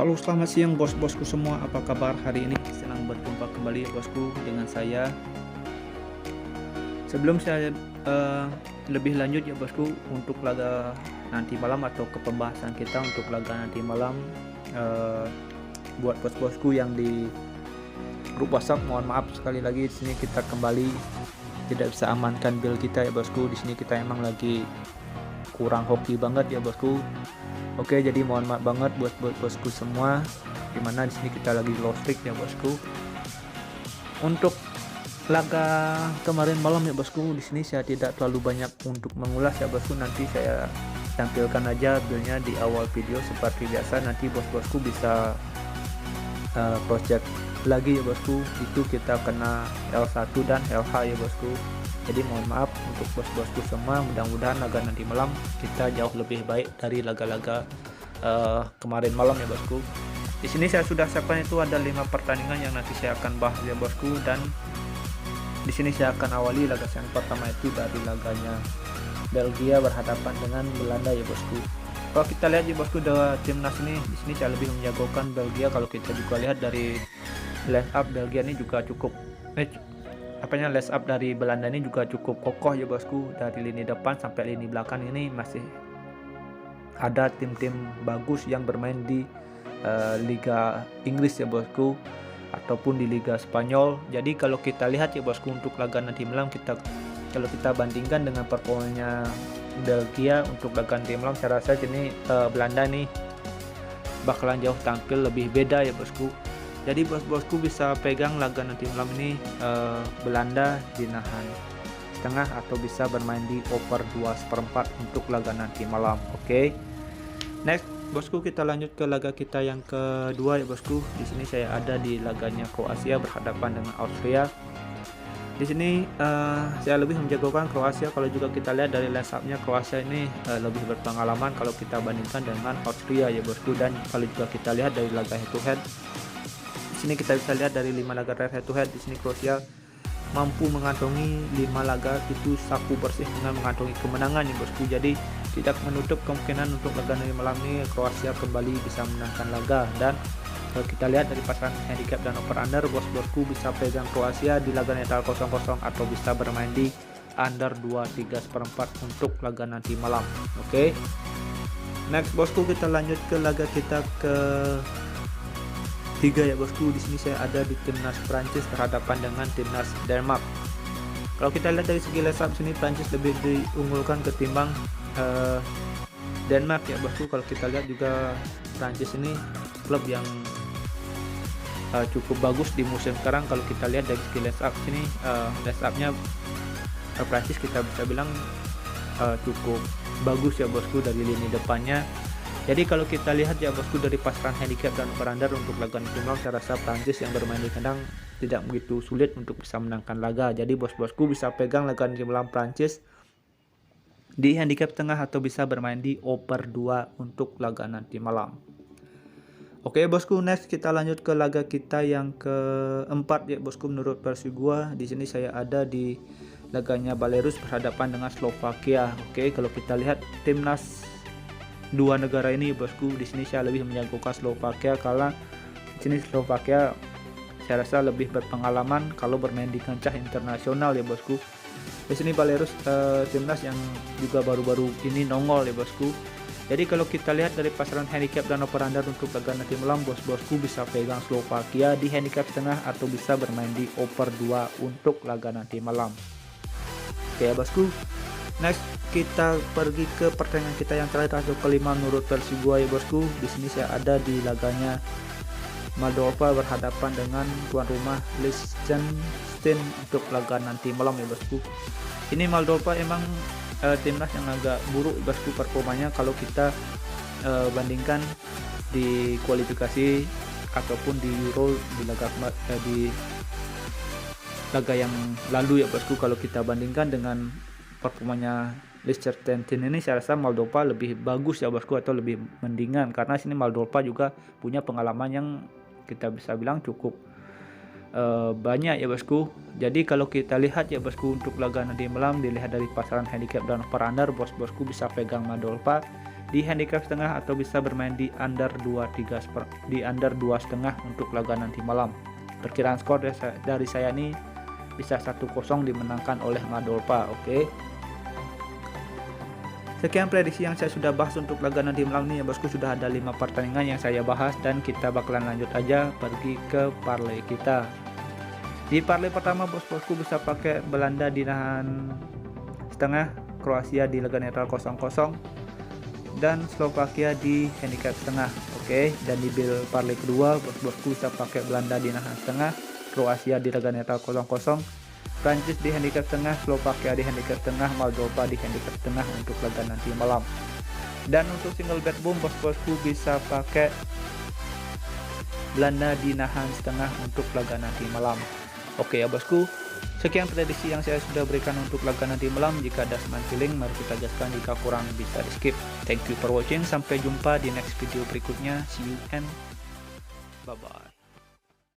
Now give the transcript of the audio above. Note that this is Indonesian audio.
Halo, selamat siang bos-bosku semua. Apa kabar hari ini? Senang berjumpa kembali bosku dengan saya. Sebelum saya lebih lanjut ya bosku, untuk laga nanti malam atau ke pembahasan kita untuk laga nanti malam, eh, buat bos-bosku yang di grup WhatsApp, mohon maaf sekali lagi di sini kita kembali tidak bisa amankan build kita ya bosku. Di sini kita emang lagi kurang hoki banget ya bosku. Oke, jadi mohon maaf banget buat bosku semua, dimana di sini kita lagi low streak ya bosku. Untuk laga kemarin malam ya bosku, di sini saya tidak terlalu banyak untuk mengulas ya bosku. Nanti saya tampilkan aja buildnya di awal video seperti biasa. Nanti bos-bosku bisa project lagi ya bosku. Itu kita kena L1 dan LH ya bosku. Jadi mohon maaf untuk bos-bosku semua, mudah-mudahan laga nanti malam kita jauh lebih baik dari laga-laga kemarin malam ya bosku. Di sini saya sudah siapkan itu ada 5 pertandingan yang nanti saya akan bahas ya bosku, dan di sini saya akan awali laga yang pertama itu dari laganya Belgia berhadapan dengan Belanda ya bosku. Kalau kita lihat ya bosku, timnas ini di sini saya lebih menjagokan Belgia. Kalau kita juga lihat dari line up Belgia ini juga cukup line up dari Belanda ini juga cukup kokoh ya bosku. Dari lini depan sampai lini belakang ini masih ada tim-tim bagus yang bermain di Liga Inggris ya bosku, ataupun di Liga Spanyol. Jadi kalau kita lihat ya bosku, untuk laga nanti malam kalau kita bandingkan dengan performanya Belgia untuk laga nanti malam, saya rasa ini Belanda nih bakalan jauh tampil lebih beda ya bosku. Jadi bos-bosku bisa pegang laga nanti malam ini, Belanda dinahan setengah atau bisa bermain di over 2/4 untuk laga nanti malam. Oke. Next bosku, kita lanjut ke laga kita yang kedua ya bosku. Di sini saya ada di laganya Kroasia berhadapan dengan Austria. Di sini saya lebih menjagokan Kroasia. Kalau juga kita lihat dari line up-nya, Kroasia ini lebih berpengalaman kalau kita bandingkan dengan Austria ya bosku. Dan kalau juga kita lihat dari laga head to head, di sini kita bisa lihat dari 5 laga head to head, di sini Kroasia mampu mengantongi 5 laga itu sapu bersih dengan mengantongi kemenangan ya bosku. Jadi tidak menutup kemungkinan untuk laga nanti malam ini Kroasia kembali bisa menangkan laga. Dan kalau kita lihat dari pasangan handicap dan over under, bosku bisa pegang Kroasia di laga netral 0-0 atau bisa bermain di under 2/3/4 untuk laga nanti malam. Oke. Next bosku, kita lanjut ke laga kita ke 3 ya bosku. Di sini saya ada di timnas Prancis berhadapan dengan timnas Denmark. Kalau kita lihat dari segi line up sini, Prancis lebih diunggulkan ketimbang Denmark ya bosku. Kalau kita lihat juga Prancis ini klub yang cukup bagus di musim sekarang. Kalau kita lihat dari segi line up sini, line upnya Prancis kita bisa bilang cukup bagus ya bosku dari lini depannya. Jadi kalau kita lihat ya bosku, dari pasaran handicap dan over under untuk laga nanti malam, saya rasa Prancis yang bermain di kandang tidak begitu sulit untuk bisa menangkan laga. Jadi bosku bisa pegang laga nanti malam Prancis di handicap tengah atau bisa bermain di over 2 untuk laga nanti malam. Oke bosku, next kita lanjut ke laga kita yang keempat ya bosku. Menurut versi gua, di sini saya ada di laganya Belarus berhadapan dengan Slovakia. Oke, kalau kita lihat timnas dua negara ini bosku, di sini saya lebih menjagokan Slovakia karena di sini Slovakia saya rasa lebih berpengalaman kalau bermain di kancah internasional ya bosku. Di sini Belarus timnas yang juga baru-baru ini nongol ya bosku. Jadi kalau kita lihat dari pasaran handicap dan over under untuk laga nanti malam, bosku bisa pegang Slovakia di handicap tengah atau bisa bermain di over 2 untuk laga nanti malam. Oke ya bosku. Next kita pergi ke pertandingan kita yang terakhir atau kelima menurut versi gua ya bosku. Di sini saya ada di laganya Moldova berhadapan dengan tuan rumah Liechtenstein untuk laga nanti malam ya bosku. Ini Moldova emang timnas yang agak buruk bosku performanya kalau kita bandingkan di kualifikasi ataupun di Euro di laga yang lalu ya bosku. Kalau kita bandingkan dengan performanya Liechtenstein ini, saya rasa Moldova lebih bagus ya bosku, atau lebih mendingan, karena sini Moldova juga punya pengalaman yang kita bisa bilang cukup banyak ya bosku. Jadi kalau kita lihat ya bosku, untuk laga nanti malam dilihat dari pasaran handicap dan over under, bosku bisa pegang Moldova di handicap setengah atau bisa bermain di under 2,5 untuk laga nanti malam. Perkiraan skor dari saya ini bisa 1-0 dimenangkan oleh Madolpa. Oke. Sekian prediksi yang saya sudah bahas untuk laga nanti malam ini ya bosku. Sudah ada 5 pertandingan yang saya bahas dan kita bakalan lanjut aja pergi ke parlay kita. Di parlay pertama bos-bosku bisa pakai Belanda dinahan setengah, Kroasia di laga netral 0-0 dan Slovakia di handicap setengah. Oke, dan di parlay kedua bos-bosku bisa pakai Belanda dinahan setengah, Kroasia di laga netral 0-0, Prancis di handicap setengah, Slovakia di handicap setengah, Moldova di handicap setengah untuk laga nanti malam. Dan untuk single bet boom bos-bosku bisa pakai Belanda dinahan setengah untuk laga nanti malam. Oke ya bosku, sekian prediksi yang saya sudah berikan untuk laga nanti malam. Jika ada seman feeling mari kita gaskan, jika kurang bisa di skip. Thank you for watching, sampai jumpa di next video berikutnya. See you and bye bye.